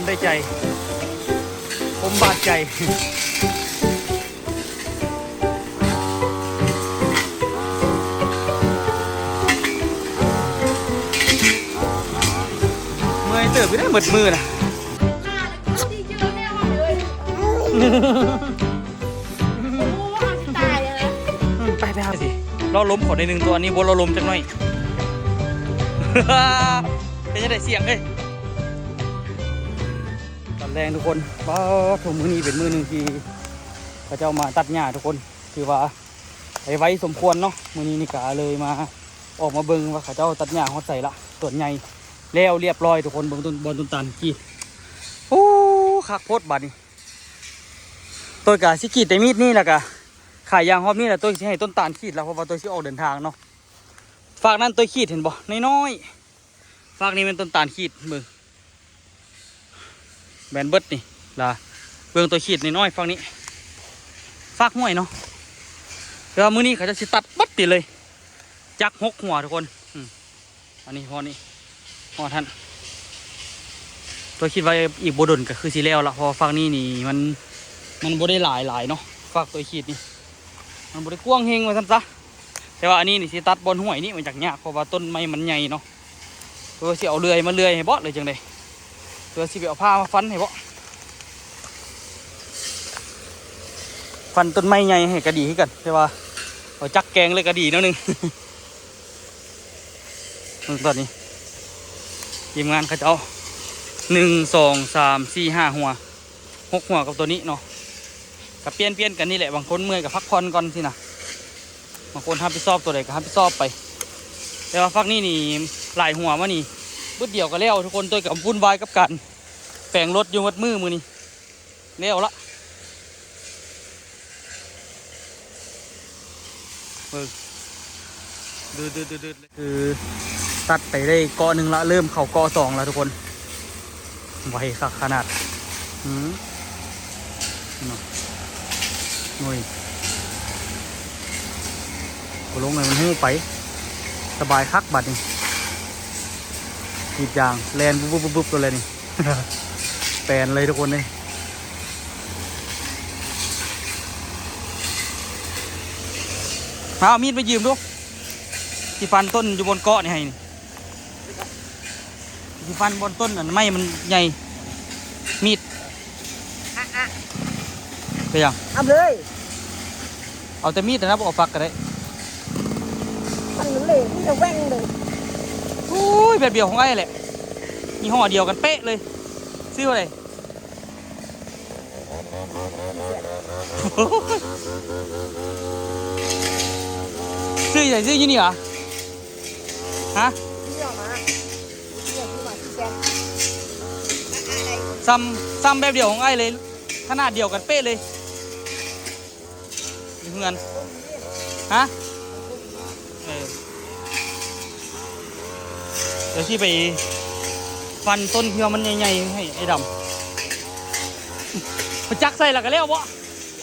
ได้ใจผมบาดใจเมื่อยเติบไปได้หมดมือนะไปเอาสิเราล้มขอในหนึ่งตัวนี้บนเราล้มจังหน่อยจะได้เสียงเลยตอนแรงทุกคนว่าถุงมือนี้เป็นมือหนึ่งที่พระเจ้ามาตัดหญ้าทุกคนคือว่าไว้สมควรเนาะมือนี้นี่กะเลยมาออกมาเบิ่งว่าข้าเจ้าตัดหญ้าฮอดใส่ละต้นใหญ่แล้วเรียบร้อยทุกคนเบิ่งต้นบอลต้นตันกี่โอ้คักโพดบาดนี้ตัวกะสิขีดแต่มีดนี่แหละกะขายยางฮอบนี่แหละตัวสิให้ต้นตาลขีดแล้วเพราะว่าตัวสิออกเดินทางเนาะฝากนั่นตัวขีดเห็นบ่น้อยๆฝากนี้เป็นต้นตาลขีดเบิ่งแบนเบิดนี่ล่ะเบิ่งตัวขีดน้อยๆฝากนี้ฝากห้วยเนาะแต่ว่ามื้อนี้เขาจะสิตัดบัดติเลยจัก6หัวทุกคนอันนี้พอนี่พอท่านตัวคิดว่าอีกโบดนก็คือสิแล้วละพอฝากนี้นี่มันบ่ได้หลายเนาะฝากตัวขีดนี่มันบ่ได้กว้างเฮงไว้ซั่นซะแต่ว่าอันนี้นี่สิตัดบนห้วยนี่มันจากยากเพราะว่าต้นไม้มันใหญ่เนาะเพื่อสิเอาเลื่อยมาเลื่อยให้บ่เลยจังได๋เพื่อสิไปเอาผ้ามาฟันให้บ่ฟันต้นไม้ใหญ่ให้กระดีให้กันแต่ว่าเอาจักแกงเลยกระดีนิดนึงตอนนี้ทีมงานเขาจะเอา1 2 3 4 5หัว6หัวกับตัวนี้เนาะกับเปลี่ยนกันนี่แหละบางคนเมื่อยกับพักผ่อนก่อนสินะบางคนทำไปสอบตัวใดก็ทำไปสอบไปแต่ว่าฟักนี่หลายหัวมานี่บึ้ดเดียวก็แล้วทุกคนตัวกับวุ่นวายกับการแปลงรถอยู่มัดมือนี่แล้วละดูคือตัดไปได้กอหนึ่งละเริ่มเข่ากอ2แล้วทุกคนไวสักขนาดหน่วยกูลงเลยมันหู้ไปสบายคักบัดนี่หยิบยางแลนบุ๊บตัวเลยนี่ แปลนเลยทุกคนเลยเอามีดไปยืมดูที่ฟันต้นอยู่บนเกาะนี่ให้ที่ฟันบนต้นอันไม้มันใหญ่มีดไปยังเอาเลยเอาแต่มีดนะเอาฝักก็ได้มันเลยจะแว่งเลยโอ้ยแบบเดียวของไอ้แหละมีห่อเดียวกันเป๊ะเลยซื้ออะไรซื้อใหญ่ซื้อยี่นี่เหรอฮะซ้ำแบบเดียวของไอ้เลยขนาดเดียวกันเป๊ะเลยเงินฮะเดี๋ยวที่ไปฟันต้นเพียวมันใหญ่ๆให้ไอ้ดำไปจักใส่ละกันแล้ววะ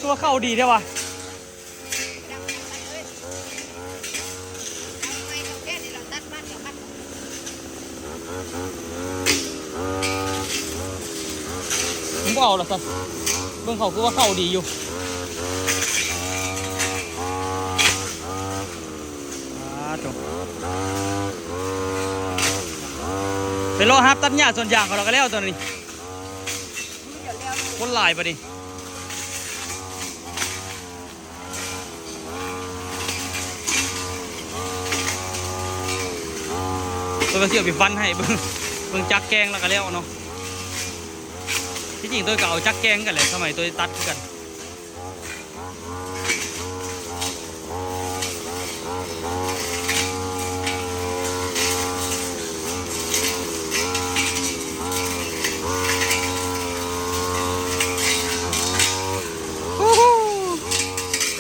ตัวเข้าดีได้วะผมก็เอาละสันเบื้องเขาคือว่าเข้าดีอยู่เป็นโลฮับตัดหญ้าส่วนยางของเราก็แล้วตัวนี้คนหลายปะดิตัวก็เสียบไปฟันให้เบิ่งจักแกงแล้วก็แล้วเนาะที่จริงตัวก็เอาจักแกงกันเลยสมัยตัวตัดกัน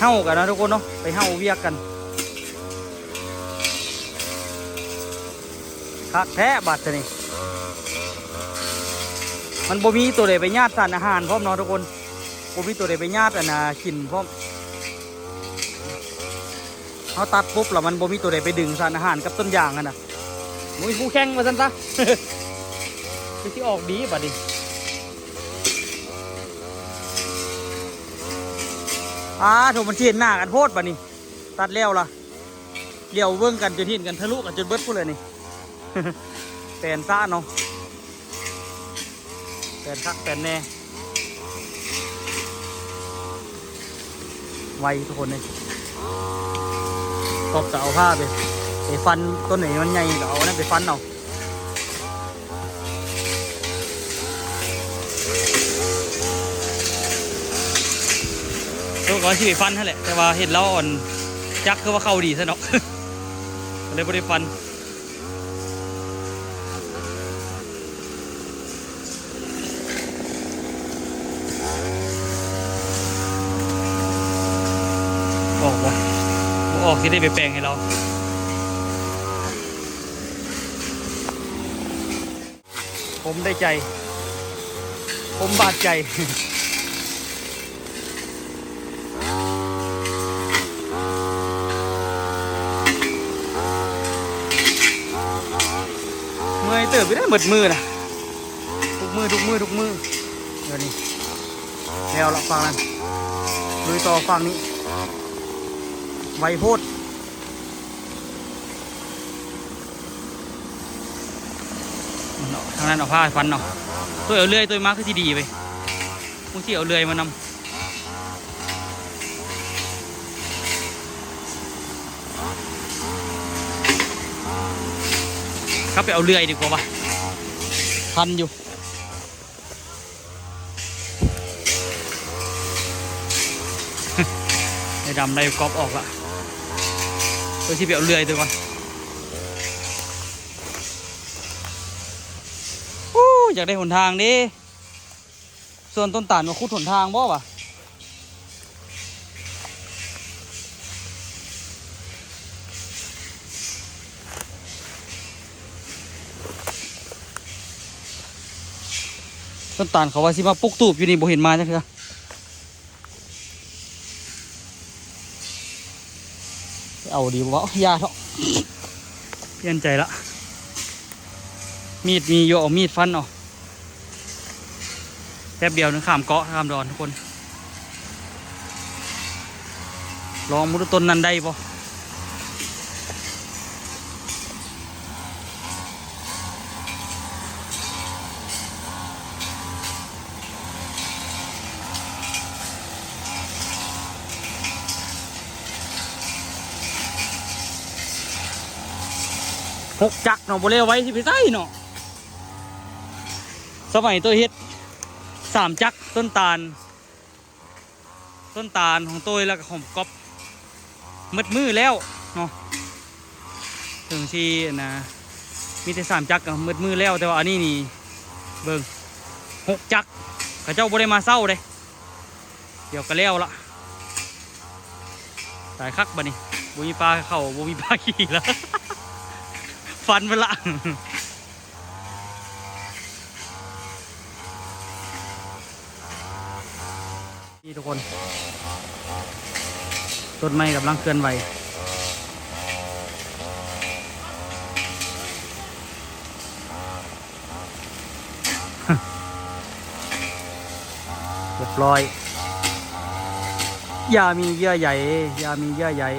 เห่ากันนะทุกคนเนาะไปเห่าเวียกกันคักแท้บัดนี่มันบ่มีตัวใดไปญาติสารอาหารพร้อมเนาะทุกคนบ่มีตัวใดไปญาติกินพร้อมเขาตัดปุ๊บแล้วมันบ่มีตัวใดไปดึงสารอาหารกับต้นยางกันนะมุ้ยผู้แข่งมาสั่นซะคือที่ออกดีบัดนี้ โถมันเชียนหน้ากันโพดป่ะนี่ตัดแล้วล่ะเลี้ยวเบิ่งกันจนหินกันทะลุกันจนเบิดพูดเลยนี่ แปลนซ่าเนาะแปลนคักแปลนแน่ไวทุกคนเลยตบจะเอาผ้าไปฟันต้นไหนมันใหญ่ก็เอานั่นไปฟันเอาตัวก็ที่ไปฟันนั่นแหละแต่ว่าเห็นแล้วอ่อนจักคือว่าเข้าดีซะเนาะ เลยไม่ได้ฟันออกวะออกที่ได้ไปแปลงให้เราผมได้ใจผมบาดใจ เมื่อยเติบไปได้หมดมือนะทุกมือเดี๋ยวนี้แล้วละฟังนั้นลุยต่อฟังนี้ไวโพดทางนั้นเอาผ้าฟันเนาะตัวเอาเลื่อยตัวมาคือที่ดีไปมึงที่เอาเลื่อยมานำครับไปเอาเลื่อยดีกว่าปะทันอยู่ ในดำได้ก๊อปออกละตัวที่ไปเอาเลื่อยตัวก่อนอยากได้หนทางดิส่วนต้นตาลมาคุดหนทางบ่ปะต้นตาลเขาว่าสิมาปลุกตูบอยู่นี่บ่เห็นมาจังคือเอาดีบ่ยาเถอะเปลี่ยนใจละมีดมีโยเอามีดฟันเอาแป๊บเดียวนึงข้ามเกาะข้ามดอนทุกคนลองมุดต้นนั้นได้บ่หกจักเนาะบ่เลี้ยวไว้ที่ไปใส่เนาะสมัยตัวเฮ็ด3 จักต้นตาลของตัวแล้วก็ของก๊อปมืดแล้วเนาะถึงที่นะมีแต่3 จักกับมืดแล้วแต่ว่าอันนี้นี่เบิ่ง6 จักเขาเจ้าบ่ได้มาเศร้าเลยเดี๋ยวก็แล้วละตายคักบัดนี้บ่มีปลาเข้าบ่มีปลาขี่แล้ว ฟันไปละนี่ทุกคนต้นไม้กำลังเคลื่อนไหวเรียบร้อยอย่ามีเยื่อใหญ่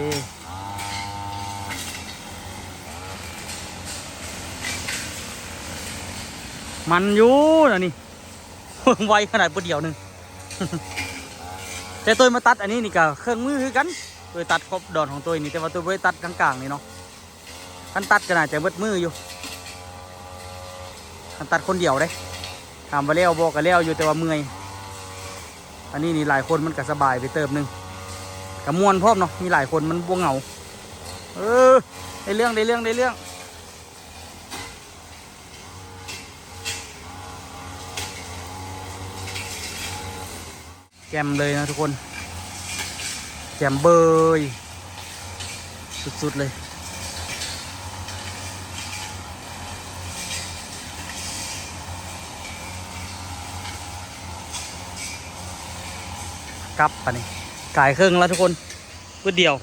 มันอยู่นะนี่ ไวขนาดตัวเดียวหนึ่ง แต่ตัวมาตัดอันนี้นี่ก็เครื่องมือคือกันตัวตัดครบดอนของตัวนี่แต่ว่าตัวไม่ตัดกลางๆนี่เนาะคันตัดก็น่าจะเบิดมืออยู่คันตัดคนเดียวได้ถามว่าเลี้ยวบอกก็เลี้ยวอยู่แต่ว่าเมื่อยอันนี้นี่หลายคนมันก็สบายไปเติมหนึ่งกับมวนพร้อมเนาะมีหลายคนมันบวงเหงาได้เรื่องแกมเลยนะทุกคนแกมเบยสุดๆเลยกลับปะนี่กายเครื่องแล้วทุกคนเพื่อเดียว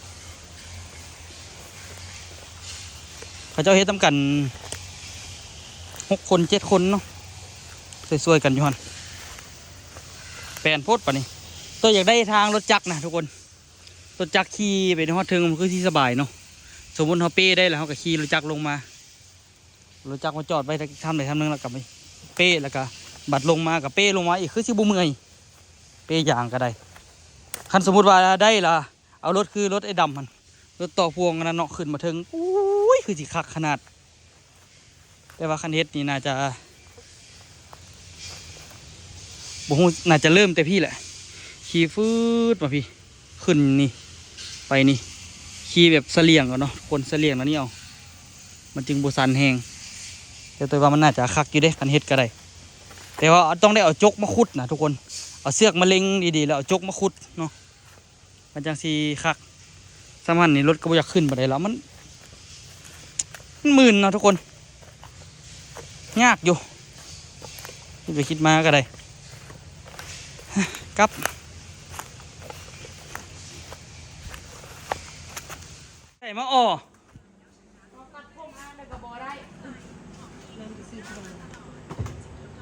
เขาเจ้าเฮ็ดทำกัน6 คน 7 คนเนาะสวยๆกันอยู่ฮันแปลนโพดปะนี่ตัวอยากได้ทางรถจักรนะทุกคน รถจักรขี่ไปในฮอดเทิงมันคือที่สบายเนาะสมมติเขาเป้ได้แล้วเขาก็ขี่รถจักรลงมารถจักรมาจอดไว้ทำไหนทำนึงแล้วกลับไปเป้แล้วก็บัดลงมากับเป้ลงมาอีกคือสิบุเมื่อยเป้ยางก็ได้คันสมมติว่าได้ละเอารถคือรถไอ้ดำมันรถต่อพวงนั่นเนาะขึ้นมาถึงอุ้ยคือสิคักขนาดแต่ว่าคันเฮ็ดนี่น่าจะบ่ฮู้น่าจะเริ่มแต่พี่แหละขี่ฟืดมาพี่ขึ้นนี่ไปนี่ขี่แบบเสลี่ยงก่อนเนาะคนเสลี่ยงแล้วนี่เอามันจึงบ่สั่นแหงแต่ตัวว่ามันน่าจะคักอยู่เด้คันเฮ็ดก็ได้แต่ว่าต้องได้เอาจกมาขุดนะทุกคนเอาเสือกมาเล็งดีๆแล้วเอาจกมาขุดเนาะมันจังสิคักสำคัญนี่รถก็บ่อยากขึ้นบ่ได้แล้วมันมึนเนาะทุกคนยากอยู่ที่ไปคิดมาก็ได้ครับใส่มาอ้อ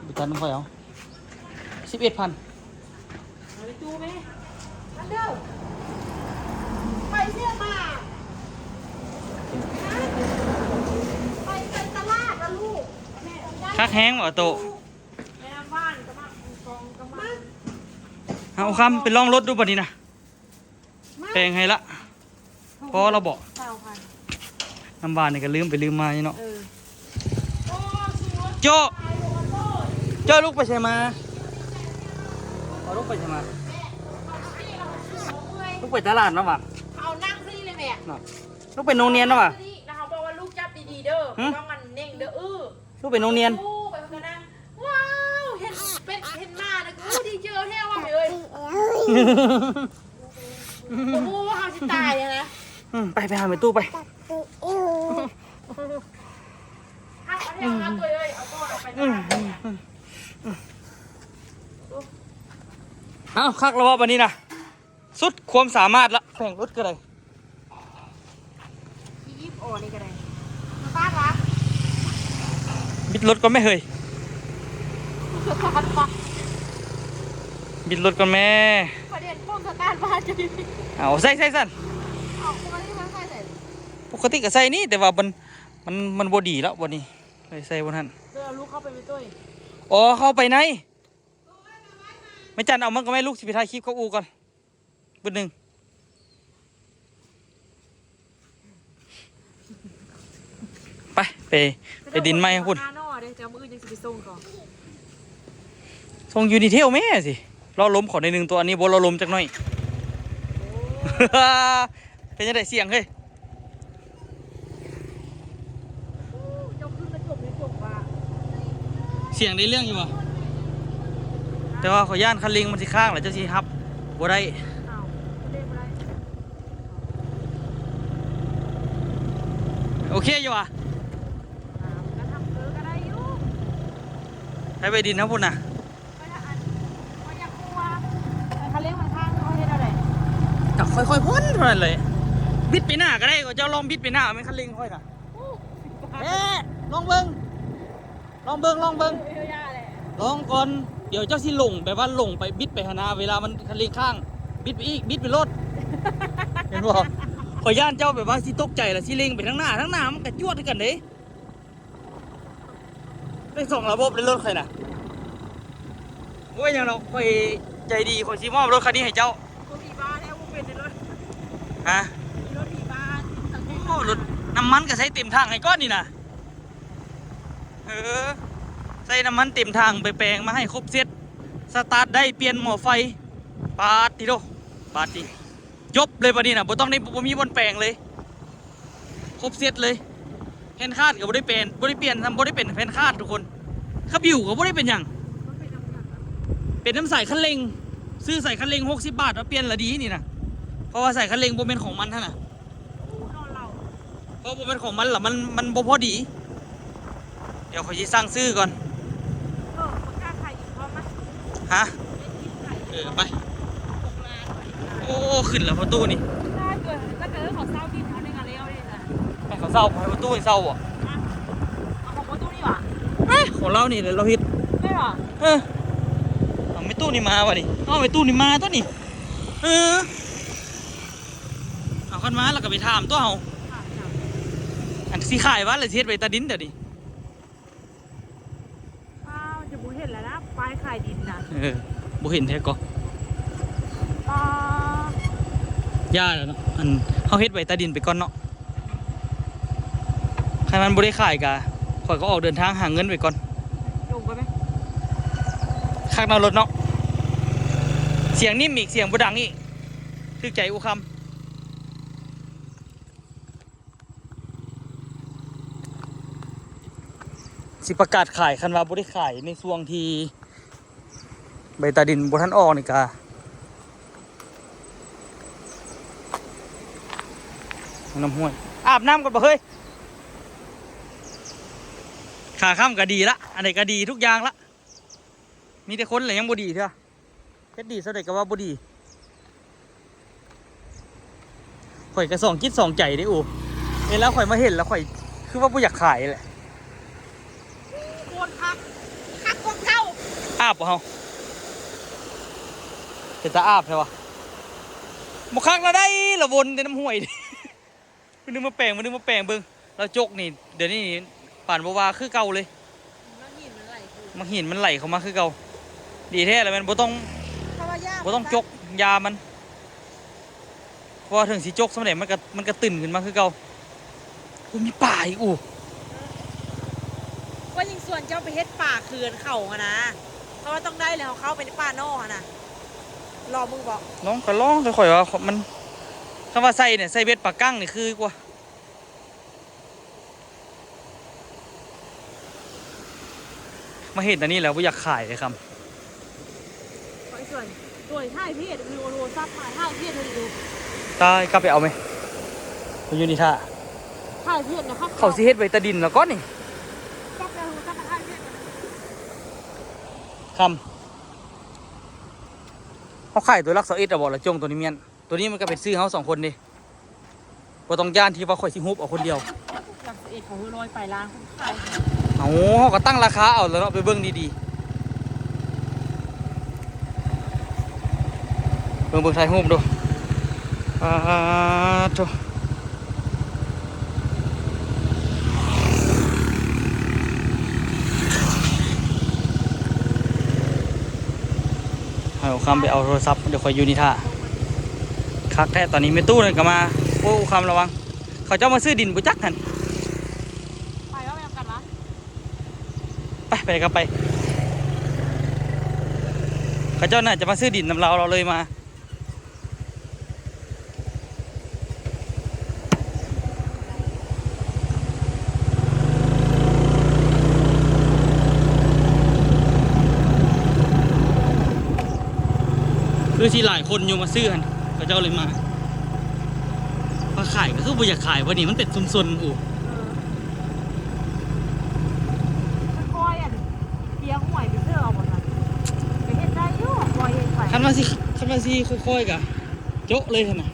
บุตรน้องค่อยเอา11,000ไปดูไหมอันเดียวไปเชื่อมาไปตลาดนะลูก คักแห้งบ่โต แม่บ้านก็มากองก็มา เอาคำไปลองรถดูบัดนี้นะแปลงให้ละพอเราบอก 9,000 น้ำบานนี่ก็ลืมไปลืมมาเนาะ โอ้สวย โจ้โจ้ลูกไปใช่มาเอาลูกไปใช่มาลูกไปตลาดเนาะว่ะ เอานั่งซิเลยแม่ เนาะลูกไปโรงเรียนเนาะว่ะ แล้วเขาบอกว่าลูกจับดีๆเด้อต้องมันเน่งเด้อลูกไปโรงเรียน ไปเพื่อนนะว้าวเห็นมานะกูดีเจอแท้ว่ะเลยโอ้โหว่าเขาจะตายเลยนะ ไปหาไปตู้ไป เอาเทวนะตัวเลยเอาก้อนออกไปตลาดเนี่ย เอาคักแล้ววันนี้นะสุดความสามารถละแผงรถก็ได้ ยิบโอนี่ก็ได้มาบ้านวะ บิดรถก็ไม่เคยบิดรถก็แม่ ประเด็นพวกสตาร์ทบ้านจะ เอาใส่สั่น เอาปกติมันใส่ใส่ ปกติก็ใส่นี่แต่ว่ามันบดีแล้ววันนี้เลยใส่บนหัน เดี๋ยวลูกเข้าไปไม่ตุ้ย อ๋อเข้าไปไหนไม่จันเอามันก็ไม่ลูกสิไปถ่ายคลิปเขาอูก่อนบึ้ดหนึ่งไปดินไม้คุณ หน้าหน้อเดี๋ยวจะมือยังสิไปส่งก่อน ส่งยูนิเทลแม่สิเราล้มขอในหนึ่งตัวอันนี้บนเราล้มจักหน่อย เป็นยังไงเสียงเฮ้ย ยกขึ้นกระจกในจกว่า เสียงได้เรื่องอยู่วะแต่ว่าขอย่านคันลิงมันสิข้างหรือจะสิฮับบ่ได้ อ้าวเล่นอะไร โอเคอยู่วะ ก็ทำเกลือก็ได้อยู่ ไปดินนะพุ่นน่ะ ก็จะอันก็อยากกลัวเขาเล่นมันข้างเขาเล่นอะไร กับค่อยๆพ่นเท่านั้นเลยบิดไปหน้าก็ได้ก็เจ้าลองบิดไปหน้ามันคันลิงค่อยน่ะเอ๊ะลองเบิ้งลองเบิ้ง เยอะแยะเลย ลองก่อนเดี๋ยวเจ้าสิหลงแบบว่าหลงไปบิดไปหน้าเวลามันคันลิงข้างบิดไปอีกบิดไปรถ เห็นบ่ขอย่านเจ้าแบบว่าสิตกใจละสิเล็งไปทั้งหน้ามันกระจวดด้วยกันเด้ได้สองระบบในรถใครน่ะโอ้ยยังเราคอยใจดีคอยซีมอบรถคันนี้ให้เจ้า กูผีบ้านแล้วกูเป็นในรถ ฮะ มีรถผีบ้านทั้งนี้ โอ้รถน้ำมันก็ใช้เต็มทางให้ก้อนนี่นะใส่น้ำมันเต็มทางไปแปลงมาให้ครบเซตสตาร์ทได้เปลี่ยนหม้อไฟปาดทีโดปาดทีจบเลยปะนี่นะบ่ต้องได้บ่มีบนแปลงเลยครบเซตเลยแผ่นคาดก็บ่ได้เปลี่ยนบ่ได้เปลี่ยนทำบ่ได้เป็นแผ่นคาดทุกคนขับอยู่ก็บ่ได้เป็นหยัง รถเป็นน้ำหนัก เป็นน้ำใส่คันเร่งซื้อใส่คันเร่ง60 บาทมาเปลี่ยนละดีนี่นะเพราะว่าใส่คันเร่งบ่เป็นของมันท่านน่ะ นอนเรา เพราะบ่เป็นของมันหรอมันบ่พอดีเดี๋ยวขอสิสั่งซื้อก่อน ประกาศไข่อีกพร้อมไหม ฮะ เล่นกินไก่ ไป 6 ล้าน โอ้ขึ้นแล้วประตูนี่ ถ้าเกิดของเศร้ากินเขาในงานเลี้ยวเลยนะ ให้เขาเศร้าให้ประตูให้เศร้าอ่ะ เอาของประตูนี่หว่า ของเรานี่เราเฮ็ด ไม่หรอ เอาไม่ตู้นี่มาวะนี่เอาไม่ตู้นี่มาตัวนี่ กันมาแล้วก็ไปถามตัวเฮาอันสิขายว่าเลยสิเฮ็ดไว้ตาดินเดี๋ยวนี้ อ้าวจะบูเห็นแล้วนะป้ายขายดินนะ บ่เห็นแท้ก็ ป้า ย่าแล้วเนาะอันเฮาเฮ็ดไว้ตาดินไปก่อนเนาะใครมันบ่ได้ขายกะข่อยก็ออกเดินทางหาเงินไว้ก่อน ลงไปไหม คักนารถเนาะเสียงนิ่มอีกเสียงบ่ดังอีกทึกใจอุคำสิประกาศขายคันว่าบ่ได้ขายในช่วงที่ใบตาดินบ่ทันออกนี่กะน้ำห้วยอาบน้ำก่อนบ่เฮ้ยขาข้ามก็ดีละอันไหนก็ดีทุกอย่างละมีแต่คนเลยยังบ่ดีเถอะเฮ็ดดีเท่าใดก็ว่าบ่ดีข่อยก็สองจิตสองใจได้อูเห็นแล้วข่อยมาเห็นแล้วข่อยคือว่าบ่อยากขายแหละ โกนคักกว่าเก่า อาบบ่เฮาเป็นตาอาบใช่ปะบ่คักแล้วได้ละวนในน้ำห้วยดิ มันนึงมาแปลงเบิ่งแล้วจกนี่เดี๋ยวนี้ป่านบ่ว่าคือเก่าเลย มันหินมันไหลคือ มันหินมันไหลเข้ามาคือเก่าดีแท้แล้วมันบ่ต้อง เพราะว่ายาก บ่ต้องจกยามันเพราะว่าถึงสิจกสำเร็จมันก็ตื่นขึ้นมาคือเก่าโอ้มีป่าอีกอู ว่ายิงส่วนเจ้าไปเฮ็ดป่าเขื่อนเขาอะนะเพราะว่าต้องได้เลยเขาเข้าไปในป่านอกอะนะรอมึงบอก ลองก็ลองค่อยๆว่ามันคำว่าใส่เนี่ยใส่เบ็ดปลากั้งนี่คือกว่ามาเห็นอันนี้แล้วบ่อยากขายเลยครับ ไอ้ส่วนตัวท่ายเพศคือโรซับมาท่ายเพศดู ตายกลับไปเอาไหมไปอยู่นี่ท่า ท่ายเพศนะครับ เขาสิเฮ็ดไว้ตะดินแล้วก็นี่ ก็ไปโรซับมาท่ายเพศ คำเขาขายตัวลักษาเอ็ดอะบอกละจงตัวนี้เมียนตัวนี้มันก็เป็นซื้อเขา2 คนดิบ่ต้องย่านที่ว่าข่อยสิฮุบเอาคนเดียว จากเอกของลอยไปล้างคนขาย เอาเขาก็ตั้งราคาเอาแล้วเนาะไปเบิ่งดีๆเบิ่งไทยฮุบดูโธ่เอาคำไปเอาโทรศัพท์เดี๋ยวคอยอยู่นี่ท่าคักแท้ตอนนี้ไม่ตู้เลยก็มาโอ้คำระวังเขาเจ้ามาซื้อดินบุจักหัน ไปว่าไปทำกันวะ ไปไหนก็ไปเขาเจ้าน่าจะมาซื้อดินนำเราเลยมาคือที่หลายคนอยู่มาซื้อหันเขาเจ้าเลยมาขายก็คือบ่อยากขายวันนี้มันเป็นซุนๆอู่ ค่อยๆอ่ะเลี้ยงหวยไปเสื้อเอาหมดเลยไปเฮ็ดได้ยุ่งปล่อยเฮ็ดไป คันมาสิค่อยๆกะโจ๊ะเลยท่านน่ะ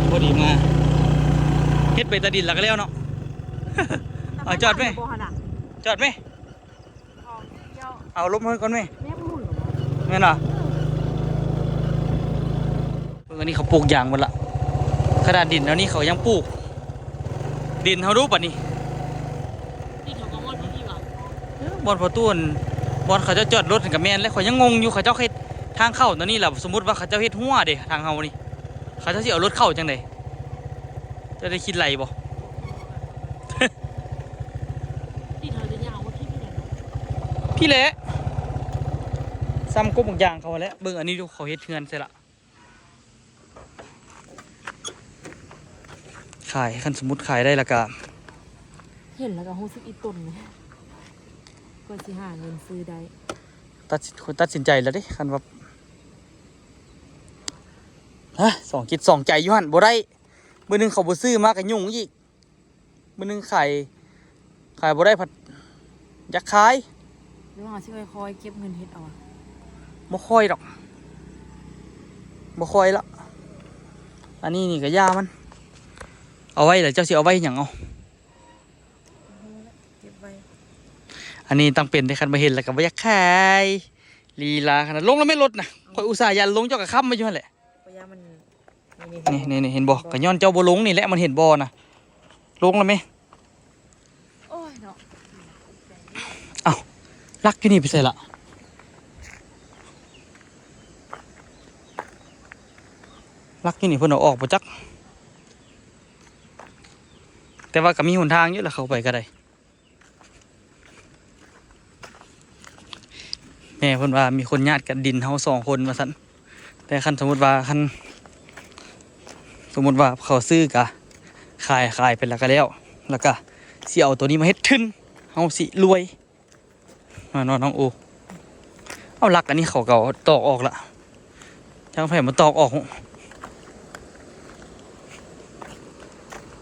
พอดีมาเฮ็ดไปตะดินแล้วก็แล้วเนาะ เอาจอดไหม จอดไหมเอาลบมือก่อนไหม แม่พูด แม่นอ่ะอันนี้เขาปลูกยางหมดละขนาดดินแล้วนี่เขายังปลูกดินเขาดูป่ะนี่ ที่เขาก็มอดที่ว่า บอลพอต้นบอลเขาจะจอดรถกับแมนแล้วเขายังงงอยู่เขาเจ้าเฮ็ดทางเข้าตอนนี้แหละสมมติว่าเขาเจ้าเฮ็ดหัวเด้ทางเฮานี่เขาเจ้าสิเอารถเข้าจังไดจะได้คิดไรบ่ ที่เธอจะยาวว่าที่นี่ พี่เละซ้ำกบบางอย่างเขาแล้วเบิ่งอันนี้ดูเขาเฮ็ดเทือนเสร็จละขายคันสมมุติขายได้ละกะ เห็นแล้วก็รู้สึกอีตุ่นเลยก็สิหาเงินซื้อได้ ตัดสินใจแล้วเดิคันว่าฮะ2 จิต 2 ใจอยู่หั่นบ่ได้มื้อนึงเขาบ่ซื้อมาก็ยุ่งอีกมื้อนึงขายบ่ได้ผัดอยากขาย หรือว่าสิค่อยๆเก็บเงินเฮ็ดเอา บ่ค่อยดอกบ่ค่อยละอันนี้นี่ก็ยามันเอาไว้แล้วเจ้าสิเอาไว้หยังเอา เก็บไว้ อันนี้ต้องเป็นได้คันมาเห็นแล้วก็บ่อยากขายลีลาขนาดลงแล้วไม่ลดนะ เอา ข่อยอุตส่าห์ยันลงเจ้ากระค้ำมาอยู่นั่นแหละ พยามันนี่ นี่เห็นบ่กระย้อนเจ้าบ่ลงนี่แหละมันเห็นบ่นะลงแล้วไหม โอ้ยเนาะ ลักอยู่นี่ไปใส่ละลักอยู่นี่เพิ่นเอาออกบ่จักแต่ว่าก็มีหนทางอยู่แล้วเข้าไปก็ได้แม่เพิ่นว่ามีคนญาติกันดินเฮา2 คนว่าซั่นแต่คันสมมุติว่าเขาซื้อกะขายไปแล้วก็แล้วก็สิเอาตัวนี้มาเฮ็ดทุนเฮาสิรวยมาน้องโอเอาลักอันนี้เขาก็ตอกออกละจังไผมันตอกออก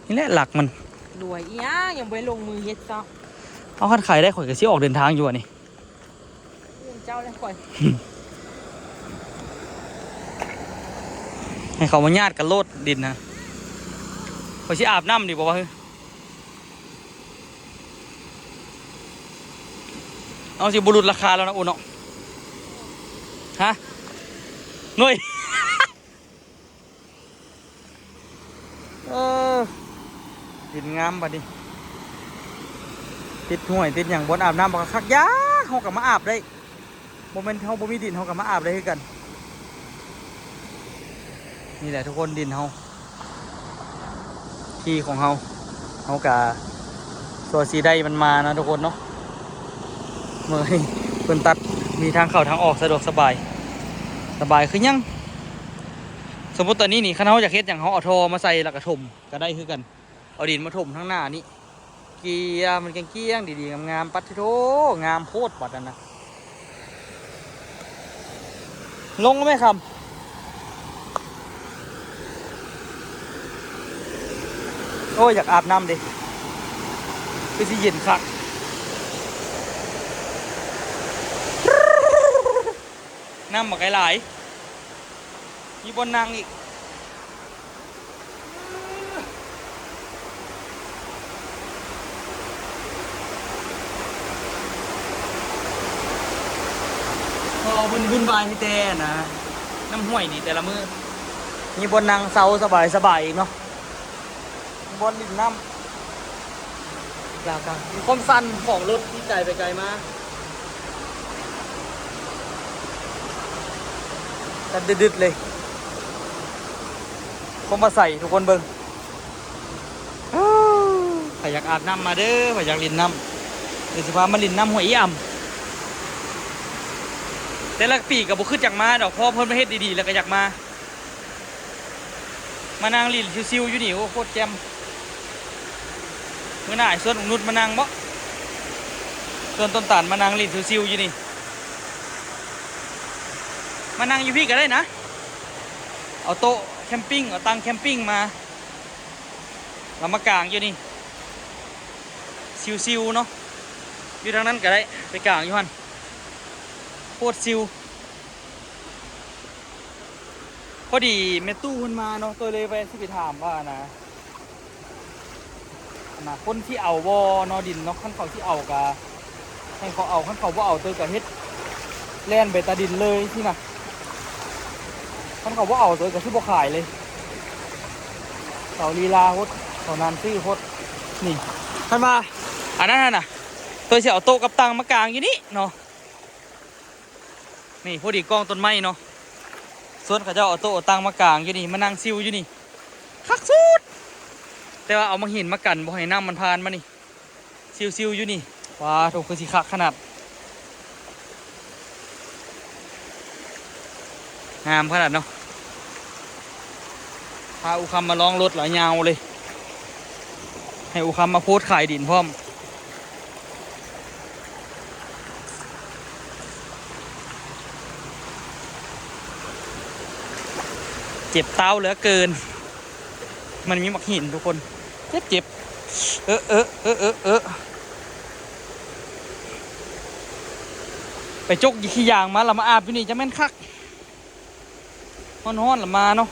นี่แหละหลักมัน รวยอีหยังบ่ได้ลงมือเฮ็ดซะ เอาคันขายได้ข่อยก็สิออกเดินทางอยู่อ่ะนี่ เจ้าแล้วก่อน ให้เขามาญาติกันโลดดินนะข่อยสิอาบน้ำดิบอกว่าเฮ้ยเอาสิบุรุษราคาแล้วนะอุ่นเนาะฮะหน่วย ดินงามบัดนี้ติดห่วยติดอย่างบนอาบน้ำบอกคักยาเขากับมาอาบได้โมเมนต์เขาบ่มีดินเขากับมาอาบได้คือกันนี่แหละทุกคนดินเขาที่ของเขากับตัวสีได้มันมานะทุกคนเนาะเมื่อเพิ่นตัดมีทางเข้าทางออกสะดวกสบายคือยังสมมติตอนนี้นี่คันเขาอยากเฮ็ดอย่างเขาเอาท่อมาใส่แล้วก็ถมก็ได้คือกันเอาดินมาถมทั้งหน้านี่เกียร์มันเกี้ยงดีๆงามๆปัดโถงามโพดปัดนั่นนะลงไหมครับโอ้ยอยากอาบน้ำดิไปสิเย็นคักน้ำมาไกลหลายมีบนนางอีกพอบุญบายที่แต่นะน้ำห้วยนี่แต่ละมือมีบนนางเซาสบายอีกเนาะบนดินน้ำลาวกันมีความสั้นของรถที่ไกลไปไกลมาแต่ดึดๆเลยผมมาใส่ทุกคนเบิ่งใครอยากอาบน้ำมาเด้อใครอยากลินน้ำเดี๋ยวสิพามาลินน้ำหัวอีอ่ำแต่ละปีกับบุขึ้นจากมาดอกพ่อเพิ่นมาเฮ็ดดีๆแล้วก็อยากมานั่งลินซิวๆอยู่นี่โอ้โคตรแจ่มเมื่อหน่ายส่วนนุชมานั่งบ่ส่วนต้นตาลมานั่งลินซิวๆอยู่นี่มานั่งอยู่พี่ก็ได้นะเอาโต๊ะแคมปิ้งเอาตังแคมปิ้งมาเรามากางอยู่นี่ซิวๆเนาะอยู่ทางนั้นก็ได้ไปกางอยู่ฮั่นโคตรซิวพอดีแม่ตู้ขึ้นมาเนาะตัวเลยไปที่ไปถามว่านะคนที่เอาวอนอดินเนาะขั้นเขาที่เอากะให้เขาเอาขั้นเขาว่าเอาตัวกะเฮ็ดแล่นเบตาดินเลยที่น่ะขั้นเขาว่าเอาตัวกะที่บ่ขายเลยเสาลีลาโคตรเสานานซี่โคตรนี่ท่านมาอันนั้นน่ะตัวเสียเอาโต๊ะกับตังมากางอยู่นี่เนาะนี่พอดีกองต้นไม้เนาะส่วนเขาจะเอาโต๊ะเอาตังมากางอยู่นี่มานั่งซิวอยู่นี่คักสุดแต่ว่าเอามาหินมากันบ่ให้น้ำมันผ่านมานี่ซิวอยู่นี่ว้าถูกคือสิคักขนาดงามขนาดเนาะพาอุคำมาลองรถหลายยาวเลยให้อุคำมาโพสขายดินพร้อมเจ็บเต้าเหลือเกินมันมีหมักหินทุกคนเจ็บไปจกขี้ยางมาเรามาอาบอยู่นี่จะแม่นคักฮ้อนๆละมาเนาะ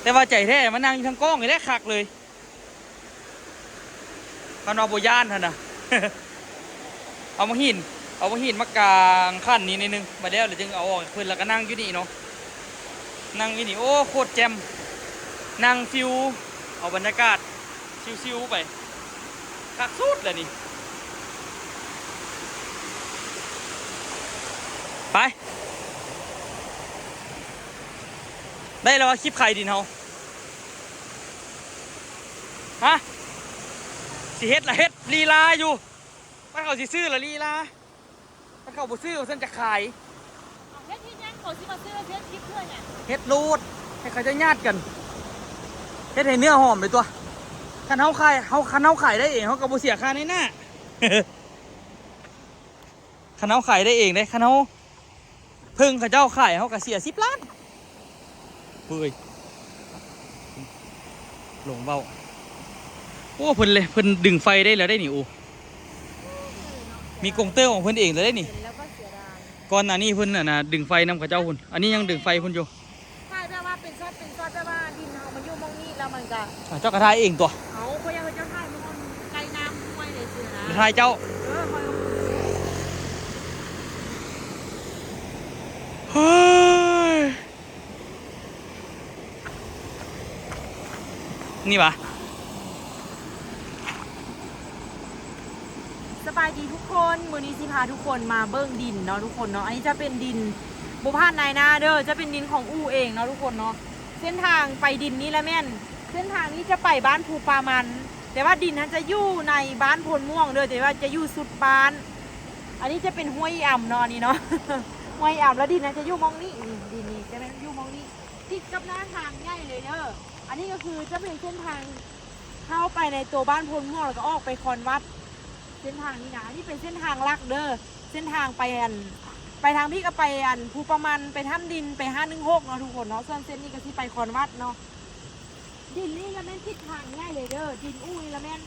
แต่ว่าใจแท้มานั่งอยู่ทางกล้องนี่แหละคักเลยพานอโบย่านท่านนะ เอามาหิน เอาหินมากางขั้นนี้นิดนึงมาแล้วเดี๋ยวจึงเอาออกเพื่อนแล้วก็นั่งอยู่นี่เนาะนั่งอยู่นี่โอ้โคตรแจ่มนั่งฟิวเอาบรรยากาศชิวๆไปคักสุดเลยนี่ไปได้แล้วว่าคลิปใครดินเฮาฮะสิเฮ็ดละเฮ็ดลีลาอยู่ถ้าเขาสิซื้อละลีลาถ้าเขาบ่ซื้อเขาจะขาย เฮ็ดที่ยังเขาสิมาซื้อเฮ็ดคลิปเพื่อนเนี่ย เฮ็ดรูดให้เขาจะญาติกันเฮ็ดให้เนื้อหอมเลยตัวคันเฮาขายได้เองเขาก็บ่เสียค่าในหน้า คันเฮาขายได้เองเด้คันเฮาพึ่งเขาเจ้าขายเขาก็เสีย10 ล้านเฮ้ยหลงเบาโอ้เพิ่นเลยเพิ่นดึงไฟได้แล้วได้นี่โอ้มีกงเตอร์ของเพิ่นเองเลยได้นี่ แล้วก็เสียดาย ก่อนหน้านี้เพิ่นน่ะดึงไฟนำเขาเจ้าพุ่นอันนี้ยังดึงไฟเพิ่นอยู่ ใช่แปลว่าเป็นซอดแปลว่าดินเฮามันอยู่มองนี้แล้วมันก็ เจ้ากระทายเองตัว เอาเขายังจะถ่ายมันไกลน้ำห้วยเลยสินะ กระทายเจ้า คอย เฮ้ยนี่ปะ สบายดีทุกคนมื้อนี้สิพาทุกคนมาเบิ่งดินเนาะทุกคนเนาะอันนี้จะเป็นดินบ่ผ่านนายนาเด้อจะเป็นดินของอู่เองเนาะทุกคนเนาะเส้นทางไปดินนี้ละแม่นเส้นทางนี้จะไปบ้านภูปามัน แต่ว่าดินนั้นจะอยู่ในบ้านพลม่วงเด้อแต่ว่าจะอยู่สุดบ้าน อันนี้จะเป็นห้วยอ่ำเนาะนี่เนาะ ห้วยอ่ำแล้วดินนั้นจะอยู่มองนี้นี่ดินนี้จะเป็นอยู่มองนี้ติดกับหน้าทางง่ายเลยเด้ออันนี้ก็คือจะเป็นเส้นทางเข้าไปในตัวบ้านพลม่วงแล้วก็ออกไปคอนวัด เส้นทางนี้นะนี่เป็นเส้นทางลักเด้อเส้นทางไปทางพี่ก็ไปภูประมันไปถ้ำดินไป516เนาะทุกคนเนาะส่วนเส้นนี้ก็ที่ไปคอนวัดเนาะดินนี่ละแม่นทิศทางง่ายเลยเด้อดินอุ้ยละแม่น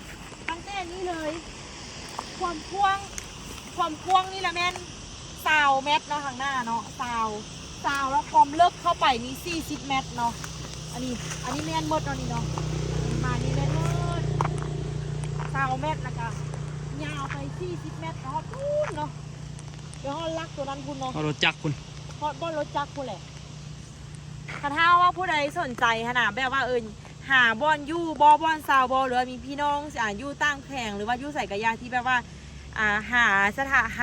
ตั้งแต่นี้เลย ความกว้างนี่ละแม่น20 เมตรเนาะข้างหน้าเนาะ20แล้วความลึกเข้าไปนี่40 เมตรเนาะอันนี้แม่นหมดเนาะนี่เนาะมานี่แม่นหมด20 เมตรแล้วก็ยาวไป40 เมตรเนาะพูนเนาะเดี๋ยวเขาลักตัวนั้นพูนเนาะ เอารถจักรคุณ เพราะบ่รถจักรพูนแหละถ้าว่าผู้ใดสนใจขนาดแบบว่าหาบอนยู่บ่อนซาวบอหรือว่ามีพี่น้องอยู่ตั้งแผงหรือว่าอยู่ใส่กระยาที่แบบว่าห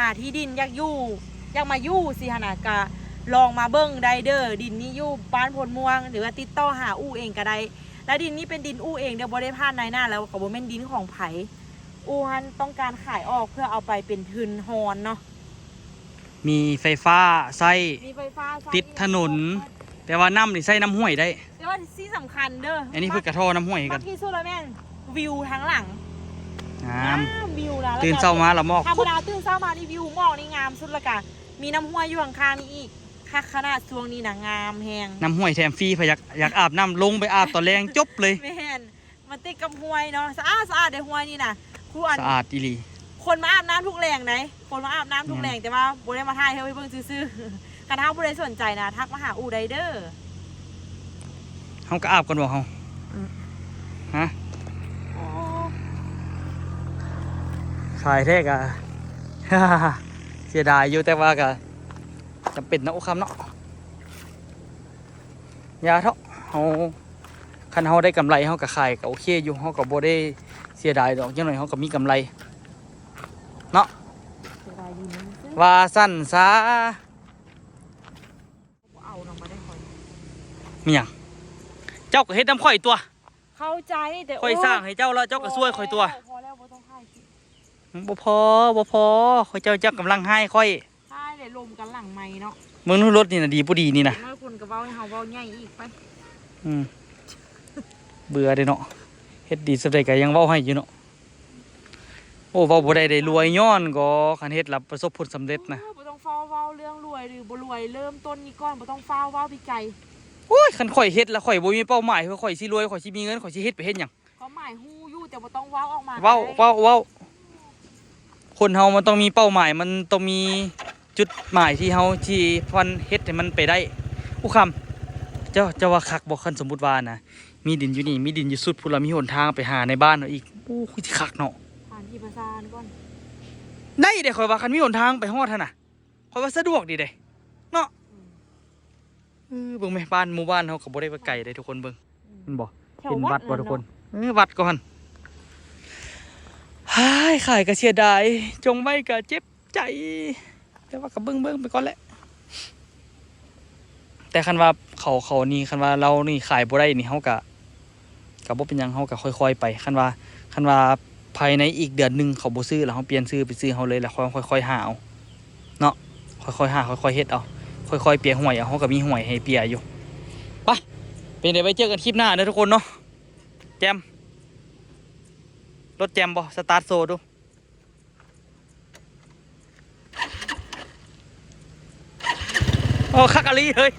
าที่ดินอยากมาอยู่สิขนาดกะลองมาเบิ้งไดเดอร์ดินนี้อยู่บ้านพลม่วงหรือว่าติดต่อหาอู้เองก็ได้และดินนี้เป็นดินอู้เองเดี๋ยวบ่ได้ผ่านนายหน้าแล้วก็บ่แม่นดินของไผอู้ฮันต้องการขายออกเพื่อเอาไปเป็นทุนฮอนเนาะ มีไฟฟ้าไส้ มีไฟฟ้าใช้ ติดถนน แต่ว่าน้ำนี่ใส่น้ำห้วยได้ แต่ว่าที่สำคัญเด้อ อันนี้เพื่อกระท่อน้ำห้วย มั กั ก น ที่สุดแล้วแม่นวิวทั้งหลัง งาม วิวนะ ตื่นเช้ามาละหมอก ธรรมดาตื่นเช้ามานี่วิวหมอกนี่งามสุดละกะมีน้ำห้วยอยู่ข้างๆนี่อีกคักขนาดช่วงนี้นะงามแฮง น้ำห้วยแถมฟรีพะอยากอาบน้ำลงไปอาบตอนแรงจบเลย แม่นมันติดกับห้วยเนาะสะอาดในห้วยนี่นะครูอัน สะอาดอีหลี คนมาอาบน้ำทุกแรงไหนคนมาอาบน้ำทุกแรงแต่ว่าบ่ได้มาถ่ายให้เบิ่งซื่อๆคันถ้าผู้ใดสนใจนะทักมาหาอูไดเดอร์ เขาก็อาบกันบอกเขาฮะ โอ้ ขายแท้กะ เสียดายอยู่แต่ว่ากะจำเป็นนะโอ้คำเนาะยาเถอะเขาคันเขาได้กำไรเขาก็ขายก็โอเคอยู่เขาก็บ่ได้เสียดายดอกยังหน่อยเขาก็มีกำไรเนาะ เสียดายดีนะซื้อ ว่าสั้นซะ เอาลงมาได้คอย มีหยังเจ้าก็เฮ็ดน้ำข่อยตัว เข้าใจแต่ ข่อยสร้างให้เจ้าแล้วเจ้าก็ช่วยข่อยตัว พอแล้วบ่ต้องถ่ายคลิป บ่พอข่อยเจ้ากำลังให้ข่อย ถ่ายเลยลมกันหลังไม้เนาะ มึงนู้นรถนี่น่ะดีบ่ดีนี่นะ น้อยคนก็เว้าให้เฮาเว้าใหญ่อีกไป เบื่อเด้เนาะเฮ็ดดีสุดใดก็ยังเว้าให้อยู่เนาะโอ้เว้าบ่ได้รวยย้อนก็คันเฮ็ดแล้วประสบผลสำเร็จนะ บ่ต้องฟ้าวเว้าเรื่องรวยหรือบ่รวยเริ่มต้นนี้ก่อนบ่ต้องฟ้าวเว้าพี่ไก่ โอ้ยคันข่อยเฮ็ดแล้วข่อยบ่มีเป้าหมายว่าข่อยสิรวยข่อยสิมีเงินข่อยสิเฮ็ดไปเฮ็ดหยัง เขาหมายฮู้อยู่แต่บ่ต้องเว้าออกมา เว้าคนเฮามันต้องมีเป้าหมายมันต้องมีจุดหมายที่เฮาที่พันเฮ็ดให้มันไปได้ผู้คำเจ้าว่าคักบ่คันสมมุติว่านะมีดินอยู่นี่มีดินอยู่สุดพุ่นละมีหนทางไปหาในบ้านเอาอีกโอ้คือสิคักเนาะ ผ่านที่ประสานก่อน ได้เด้ข่อยว่าคันมีหนทางไปฮอดหั่นน่ะข่อยว่าสะดวกดีเด้เนาะเบิ่งแม่บ้านหมู่บ้านเฮาก็บ่ได้ว่าไกลเด้ทุกคนเบิ่งเห็นบ่ แถว เห็นวัดบ่ นั่น ทุกคน เนาะ วัดก่อนฮ้ายขายก็เสียดายจงไว้ก็เจ็บใจแต่ว่าก็เบิ่งไปก่อนแหละแต่คันว่าเขานี่คันว่าเรานี่ขายบ่ได้นี่เฮาก็บ่เป็นหยังเฮาก็ค่อยๆไปคันว่าภายในอีกเดือนหนึงเขาบ่ซื้อแล้วเฮาเปลี่ยนซื้อไปซื้อเฮาเลยแล้วค่อยๆหาเอาเนาะค่อยๆหาค่อยๆเฮ็ดเอาค่อยๆเปียหวยเอาเฮาก็มีหวยให้เปียอยู่ไปเป็นไดไว้เจอกันคลิปหน้าเด้อทุกคนเนาะแจมรถแจมบ่สตาร์ทโซดูโอ้คักอะลีเฮ้ย